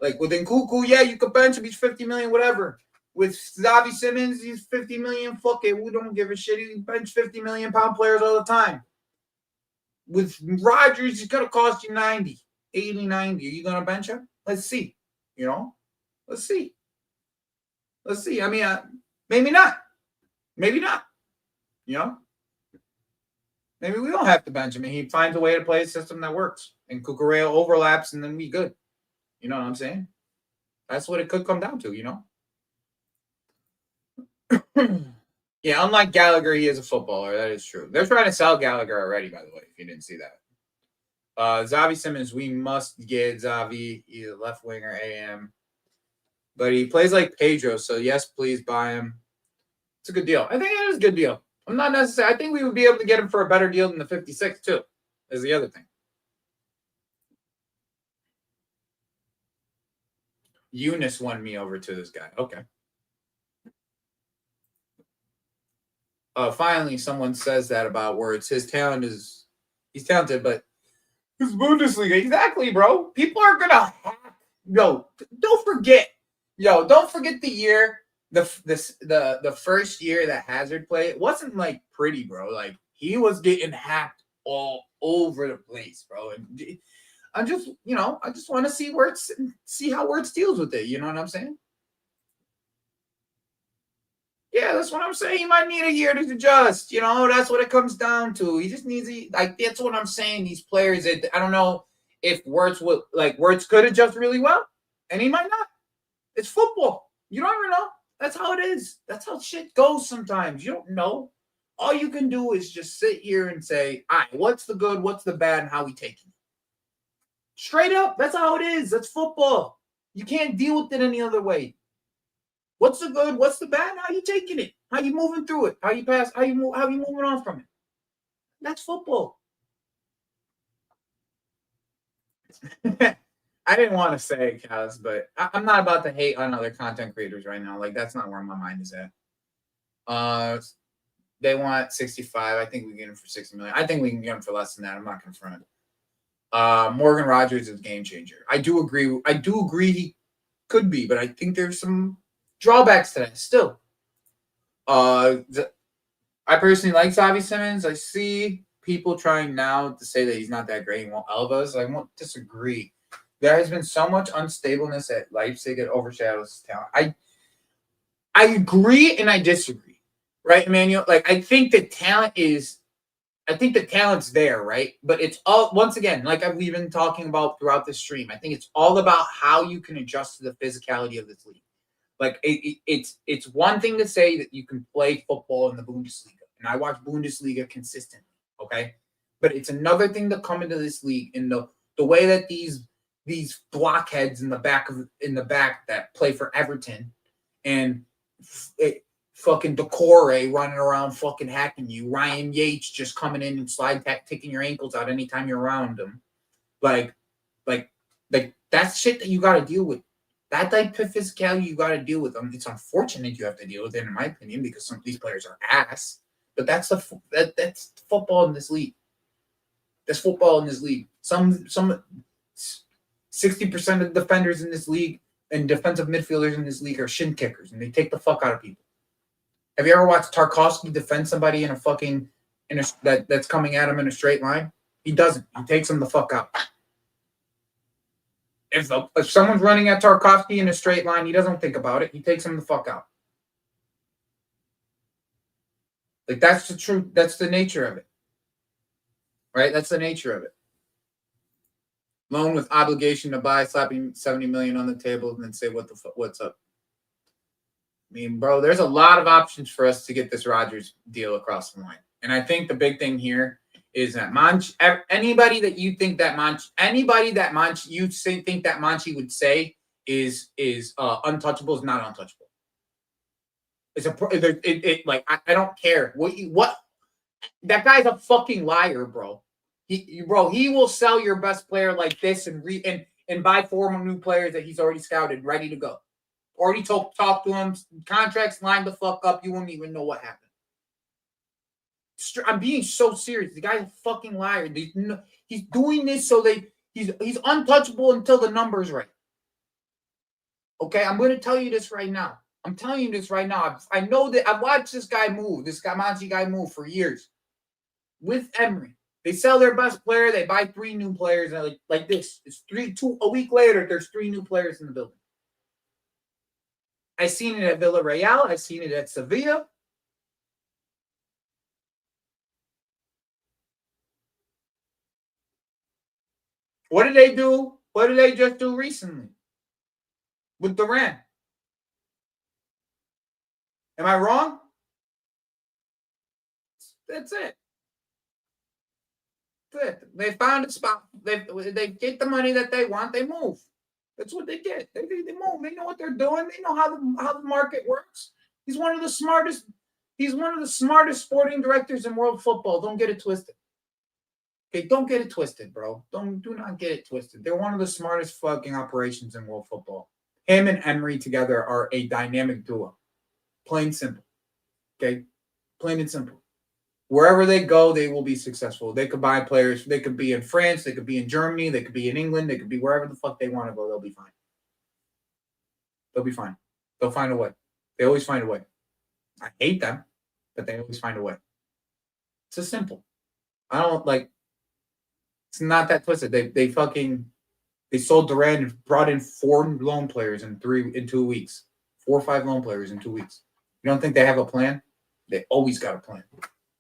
B: Like with Nkunku, yeah, you could bench him. He's 50 million, whatever. With Xavi Simmons, he's 50 million. Fuck it. We don't give a shit. He bench 50 million pound players all the time. With Rodgers, he's going to cost you 90, 80, 90. Are you going to bench him? Let's see. You know? Let's see. Let's see. I mean, maybe not. Maybe not. You know? Maybe we don't have to bench him. And he finds a way to play a system that works. And Cucurella overlaps and then we good. You know what I'm saying? That's what it could come down to, you know? Yeah, unlike Gallagher, he is a footballer. That is true. They're trying to sell Gallagher already, by the way, if you didn't see that. Xavi Simmons, we must get Xavi. He's a left winger, AM. But he plays like Pedro, so yes, please buy him. It's a good deal. I think it is a good deal. I'm not necessarily. I think we would be able to get him for a better deal than the 56, too, is the other thing. Eunice won me over to this guy. Okay. Finally, someone says that about words. His talent is, he's talented, but his Bundesliga. Exactly, bro. People are going to hack. Yo, don't forget the year, the first year that Hazard played. It wasn't like pretty, bro. Like he was getting hacked all over the place, bro. And I just want to see how Wirtz deals with it. You know what I'm saying? Yeah, that's what I'm saying. He might need a year to adjust. You know, that's what it comes down to. He just needs that's what I'm saying. These players, I don't know if Wirtz could adjust really well, and he might not. It's football. You don't ever know. That's how it is. That's how shit goes sometimes. You don't know. All you can do is just sit here and say, all right, what's the good, what's the bad, and how we take it. Straight up, that's how it is. That's football. You can't deal with it any other way. What's the good? What's the bad? How you taking it? How you moving through it? How you pass? How you moving on from it? That's football. I didn't want to say it, Kaz, but I'm not about to hate on other content creators right now. Like that's not where my mind is at. They want 65. I think we get him for 60 million. I think we can get him for less than that. I'm not confronted. Morgan Rogers is a game changer. I do agree he could be, but I think there's some drawbacks to that still. I personally like Xavi Simmons. I see people trying now to say that he's not that great. He won't Elvas. I won't disagree. There has been so much unstableness at Leipzig it overshadows his talent. I agree and I disagree. Right, Emmanuel? Like I think the talent's there, right? But it's all, once again, like we've been talking about throughout this stream, I think it's all about how you can adjust to the physicality of this league. Like it's one thing to say that you can play football in the Bundesliga, and I watch Bundesliga consistently, okay? But it's another thing to come into this league in the way that these blockheads in the back that play for Everton and fucking Decore running around fucking hacking you, Ryan Yates just coming in and taking your ankles out anytime you're around them, like that's shit that you got to deal with. That type of physicality you got to deal with them. It's unfortunate you have to deal with it, in my opinion, because some of these players are ass. But that's football in this league. That's football in this league. Some 60% of defenders in this league and defensive midfielders in this league are shin kickers, and they take the fuck out of people. Have you ever watched Tarkowski defend somebody that's coming at him in a straight line? He doesn't. He takes them the fuck out. If someone's running at Tarkowski in a straight line, he doesn't think about it. He takes him the fuck out. Like that's the truth. That's the nature of it. Right? That's the nature of it. Loan with obligation to buy, slapping 70 million on the table, and then say what's up. I mean, bro, there's a lot of options for us to get this Rodgers deal across the line. And I think the big thing here is that anybody that think that Monchi would say is untouchable is not untouchable. I don't care what that guy's a fucking liar, bro. He will sell your best player like this and buy 4 new players that he's already scouted, ready to go. Already talked to him, contracts lined the fuck up. You won't even know what happened. I'm being so serious. The guy's a fucking liar. He's doing this so he's untouchable until the number's right. Okay, I'm going to tell you this right now. I'm telling you this right now. I know that I've watched this guy move, this Monty guy move for years with Emery. They sell their best player. They buy 3 new players. And like this. It's a week later, there's 3 new players in the building. I seen it at Villarreal. I seen it at Sevilla. What did they do? What did they just do recently with Durant? Am I wrong? That's it. That's it. They found a spot. They get the money that they want. They move. That's what they get. They move. They know what they're doing. They know how the market works. He's one of the smartest. He's one of the smartest sporting directors in world football. Don't get it twisted. Okay, don't get it twisted, bro. Do not get it twisted. They're one of the smartest fucking operations in world football. Him and Emery together are a dynamic duo. Plain simple. Okay? Plain and simple. Wherever they go, they will be successful. They could buy players. They could be in France. They could be in Germany. They could be in England. They could be wherever the fuck they want to go. They'll be fine. They'll be fine. They'll find a way. They always find a way. I hate them, but they always find a way. It's just simple. I don't like. It's not that twisted. They sold Durant and brought in 4 loan players in 2 weeks. 4 or 5 loan players in 2 weeks. You don't think they have a plan? They always got a plan.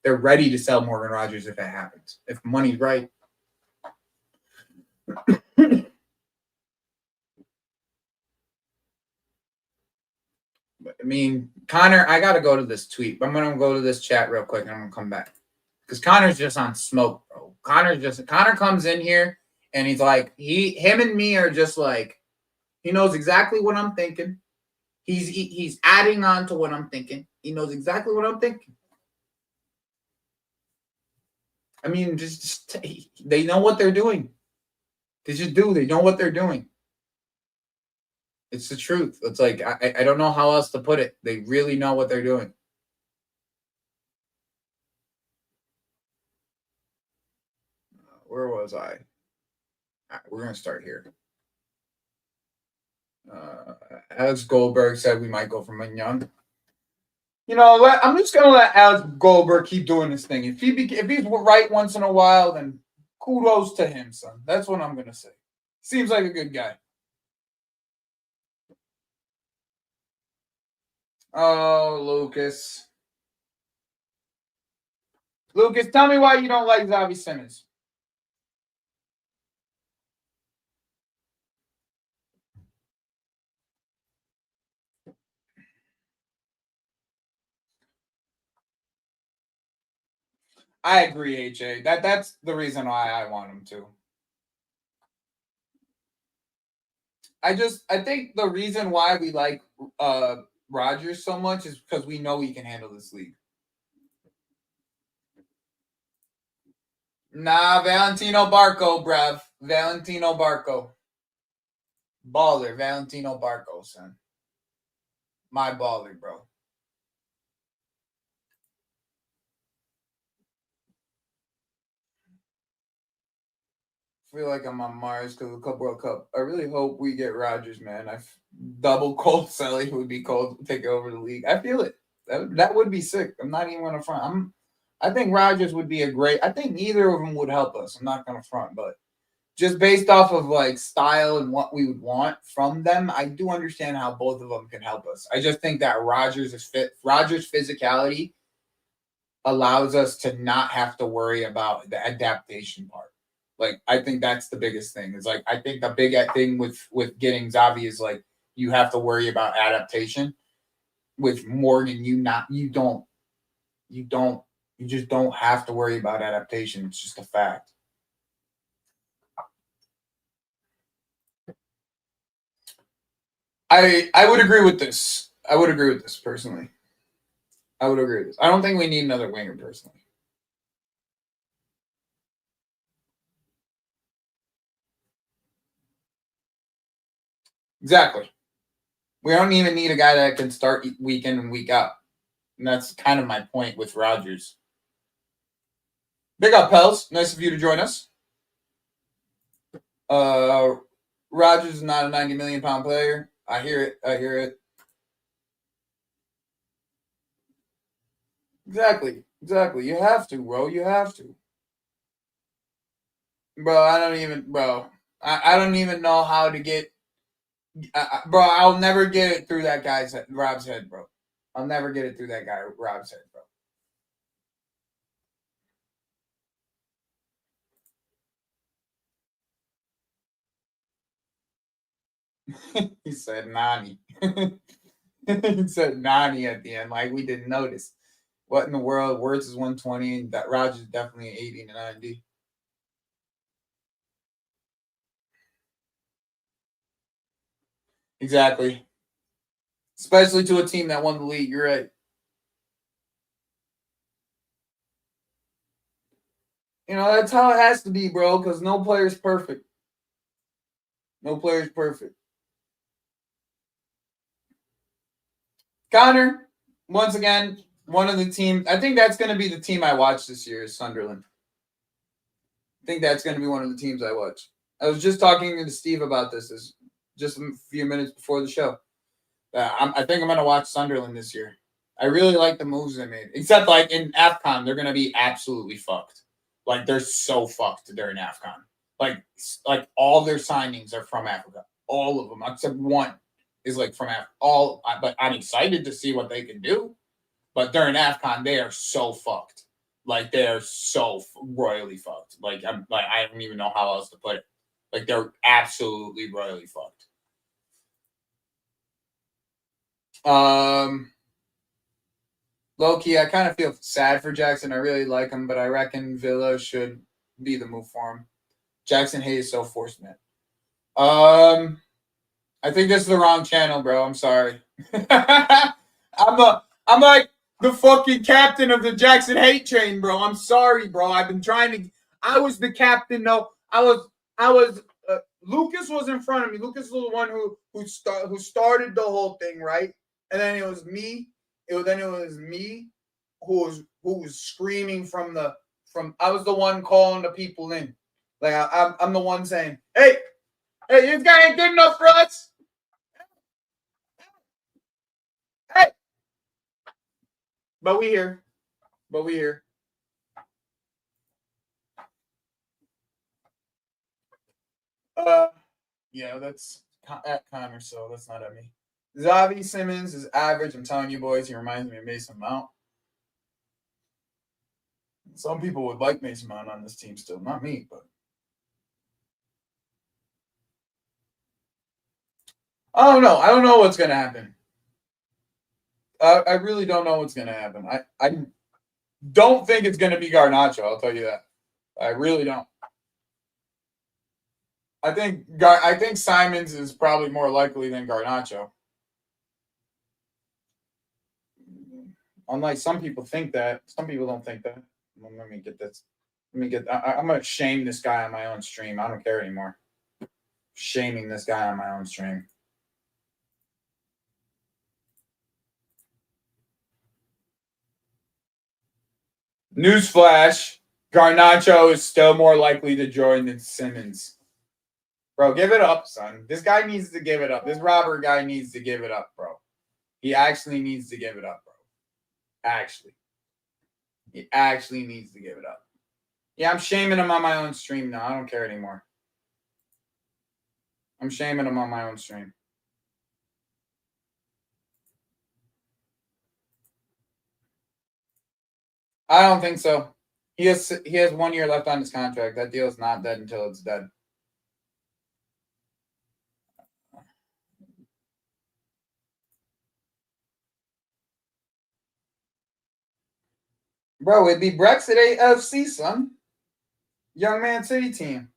B: They're ready to sell Morgan Rodgers if it happens. If money's right. I mean, Connor, I got to go to this tweet. I'm going to go to this chat real quick and I'm going to come back. Because Connor's just on smoke, bro. Connor comes in here and he's like, him and me are just like, he knows exactly what I'm thinking. He's adding on to what I'm thinking. He knows exactly what I'm thinking. I mean, they know what they're doing. They just do. They know what they're doing. It's the truth. It's like, I don't know how else to put it. They really know what they're doing. Where was I? We're going to start here. Alex Goldberg said we might go for Mignon. You know, I'm just going to let Alex Goldberg keep doing this thing. If he's right once in a while, then kudos to him, son. That's what I'm going to say. Seems like a good guy. Oh, Lucas. Lucas, tell me why you don't like Xavi Simmons. I agree, AJ. That's the reason why I want him to. I think the reason why we like Rodgers so much is because we know he can handle this league. Nah, Valentino Barco, bruv. Valentino Barco. Baller, Valentino Barco, son. My baller, bro. Feel like I'm on Mars because of the World Cup. I really hope we get Rodgers, man. Double cold Selly would be cold to take over the league. I feel it. That would be sick. I'm not even gonna front. I think Rodgers would be I think neither of them would help us. I'm not gonna front, but just based off of like style and what we would want from them, I do understand how both of them can help us. I just think that Rodgers' physicality allows us to not have to worry about the adaptation part. Like, I think that's the biggest thing. It's like, I think the big thing with getting Xavi is like, you have to worry about adaptation. With Morgan, you just don't have to worry about adaptation. It's just a fact. I would agree with this. I would agree with this personally. I would agree with this. I don't think we need another winger personally. Exactly. We don't even need a guy that can start week in and week out. And that's kind of my point with Rodgers. Big up, Pels. Nice of you to join us. Rodgers is not a 90 million pound player. I hear it. I hear it. Exactly. Exactly. You have to, bro. You have to. Bro, I don't even, bro. I don't even know how to get, bro. I'll never get it through that guy's head, Rob's head, bro. I'll never get it through that guy Rob's head, bro. He said Nani. He said Nani at the end, like we didn't notice. What in the world? Words is 120, and that Rogers definitely 80 to 90. Exactly. Especially to a team that won the league. You're right. You know, that's how it has to be, bro, because no player's perfect. No player's perfect. Connor, once again, one of the teams. I think that's going to be the team I watch this year is Sunderland. I think that's going to be one of the teams I watch. I was just talking to Steve about this just a few minutes before the show. I think I'm going to watch Sunderland this year. I really like the moves they made. Except, like, in AFCON, they're going to be absolutely fucked. Like, they're so fucked during AFCON. Like all their signings are from Africa. All of them, except one, is, like, from Africa. But I'm excited to see what they can do. But during AFCON, they are so fucked. Like, they are so royally fucked. Like, I don't even know how else to put it. Like, they're absolutely royally fucked. Low-key, I kind of feel sad for Jackson. I really like him, but I reckon Villa should be the move for him. Jackson Hayes is so forced, man. I think this is the wrong channel, bro. I'm sorry. I'm like the fucking captain of the Jackson hate train, bro. I'm sorry, bro. I've been trying to. I was the captain. No, I was. Lucas was in front of me. Lucas was the one who started the whole thing, right? And then it was me. It was me who was screaming from. I was the one calling the people in. Like I'm the one saying, "Hey, this guy ain't good enough for us. Hey, but we here. Yeah, that's at Connor, so that's not at me. Xavi Simmons is average. I'm telling you, boys, he reminds me of Mason Mount. Some people would like Mason Mount on this team still, not me, but I don't know. I don't know what's gonna happen. I really don't know what's gonna happen. I don't think it's gonna be Garnacho. I'll tell you that. I really don't. I think Simons is probably more likely than Garnacho. Unlike some people think that. Some people don't think that. Let me get this. I'm gonna shame this guy on my own stream. I don't care anymore. Shaming this guy on my own stream. Newsflash: Garnacho is still more likely to join than Simmons. Bro, give it up, son. This guy needs to give it up. This Robert guy needs to give it up, bro. He actually needs to give it up, bro. He actually needs to give it up. Yeah, I'm shaming him on my own stream now. I don't care anymore. I'm shaming him on my own stream. I don't think so. He has 1 year left on his contract. That deal is not dead until it's dead. Bro, it'd be Brexit AFC, son. Young Man City team.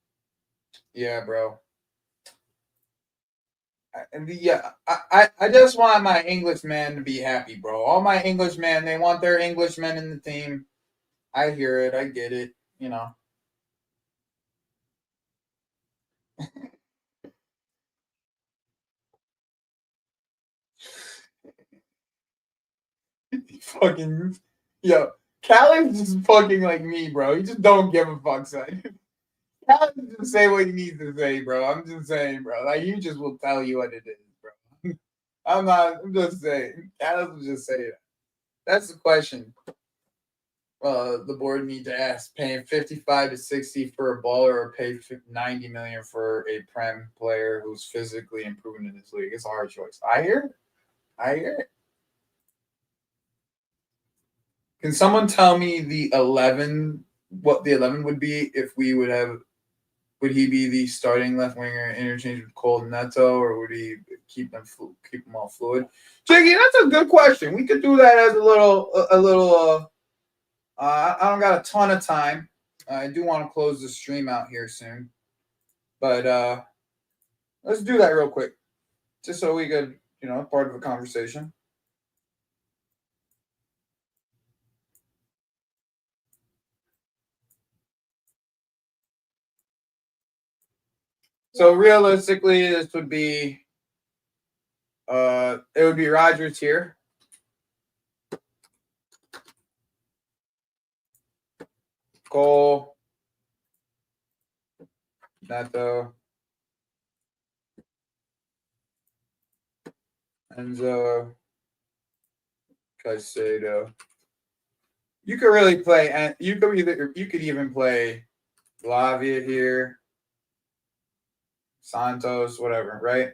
B: Yeah, bro. I just want my Englishman to be happy, bro. All my Englishmen, they want their Englishmen in the team. I hear it. I get it. You know. Fucking yo, Callum's just fucking like me, bro. He just don't give a fuck, son. Callum just say what he needs to say, bro. I'm just saying, bro. Like you just will tell you what it is, bro. I'm not. I'm just saying. Alex was just saying. That's the question. The board need to ask: paying 55 to 60 for a baller, or pay 90 million for a prem player who's physically improving in this league. It's a hard choice. I hear it. I hear it. Can someone tell me the 11? What the 11 would be if we would have? Would he be the starting left winger, interchange with Cole Neto, or would he keep them all fluid? Jiggy, that's a good question. We could do that as a little. I don't got a ton of time. I do want to close the stream out here soon, but let's do that real quick, just so we could, part of a conversation. So realistically, this would be, it would be Rodgers here. Cole, Neto, Enzo, Caicedo. You could really play, and you could even play Lavia here, Santos, whatever, right?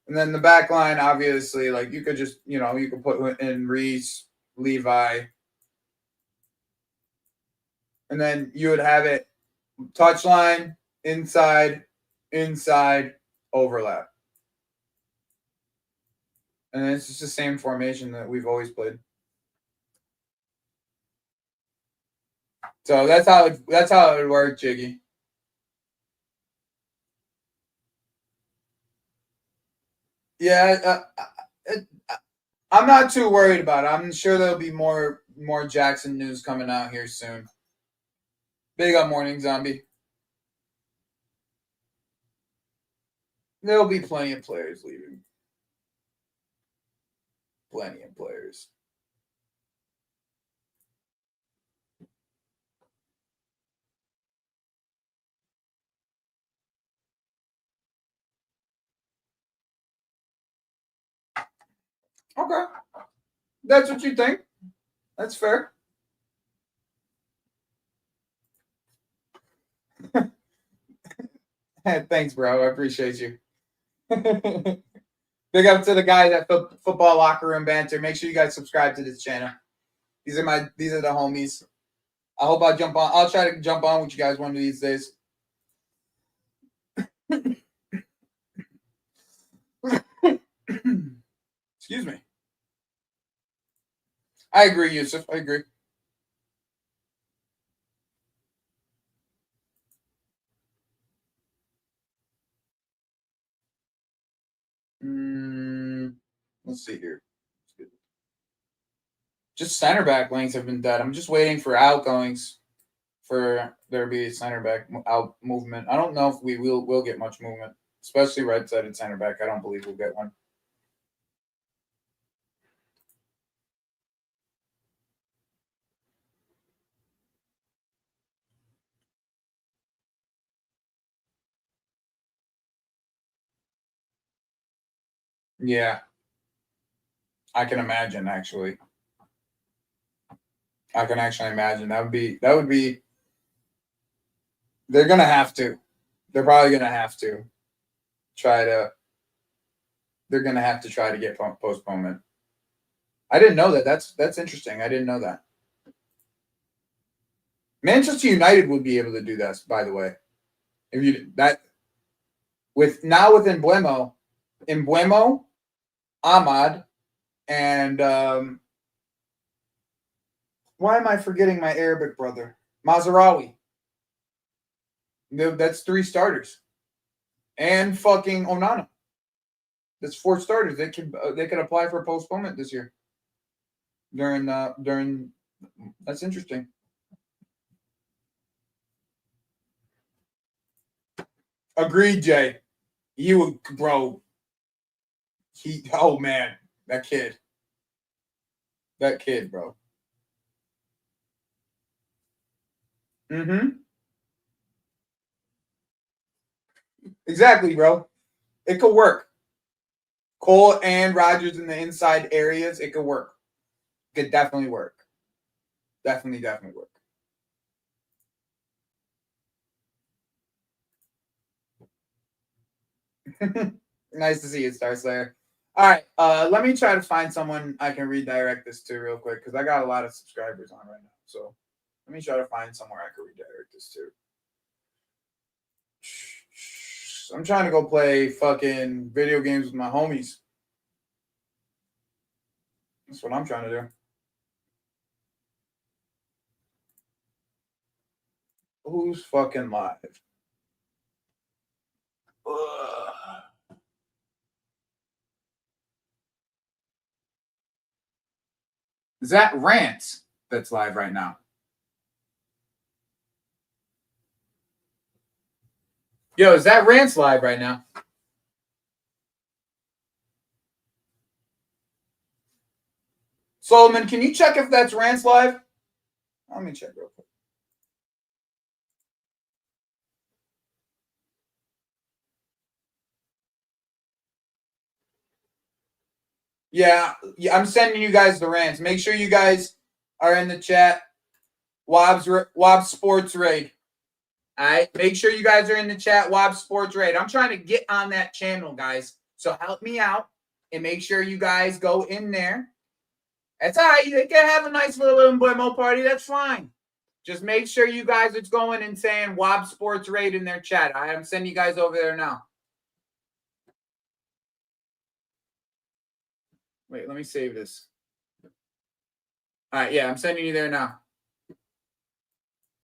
B: And then the back line, obviously, like you could just, you could put in Reese, Levi, and then you would have it touchline, inside, overlap. And it's just the same formation that we've always played. So that's how it would work, Jiggy. Yeah, I'm not too worried about it. I'm sure there'll be more Jackson news coming out here soon. Big up, Morning Zombie. There'll be plenty of players leaving. Plenty of players. Okay. That's what you think. That's fair. Thanks, bro. I appreciate you. Big up to the guys at Football Locker Room Banter. Make sure you guys subscribe to this channel. These are the homies. I hope I jump on. I'll try to jump on with you guys one of these days. Excuse me. I agree, Yusuf. I agree. Let's see here. Just center back lanes have been dead. I'm just waiting for outgoings for there to be a center back out movement. I don't know if we will get much movement, especially right-sided center back. I don't believe we'll get one. Yeah. I can imagine, actually. I can actually imagine. That would be they're gonna have to. They're probably gonna have to try to they're gonna have to try to get postponement. I didn't know that. That's interesting. I didn't know that. Manchester United would be able to do that, by the way. If you that with Embuemo, Ahmad, and why am I forgetting my Arabic brother? Mazraoui. That's 3 starters. And fucking Onana. That's 4 starters. They could apply for postponement this year. During that's interesting. Agreed, Jay. Bro. Oh man, that kid, bro. Exactly, bro. It could work. Cole and Rogers in the inside areas, it could work. It could definitely work. Definitely work. Nice to see you, Star Slayer. All right, let me try to find someone I can redirect this to real quick because I got a lot of subscribers on right now. So let me try to find somewhere I can redirect this to. I'm trying to go play fucking video games with my homies. That's what I'm trying to do. Who's fucking live? Ugh. Is that Rants that's live right now? Yo, is that Rants live right now? Solomon, can you check if that's Rants live? Let me check real quick. Yeah, I'm sending you guys the Rants. Make sure you guys are in the chat. Wobbs Sports Raid. All right, make sure you guys are in the chat. Wobbs Sports Raid. I'm trying to get on that channel, guys. So help me out and make sure you guys go in there. That's all right. You can have a nice little Boymo party. That's fine. Just make sure you guys are going and saying Wobbs Sports Raid in their chat. I'm sending you guys over there now. Wait, let me save this. All right, yeah, I'm sending you there now.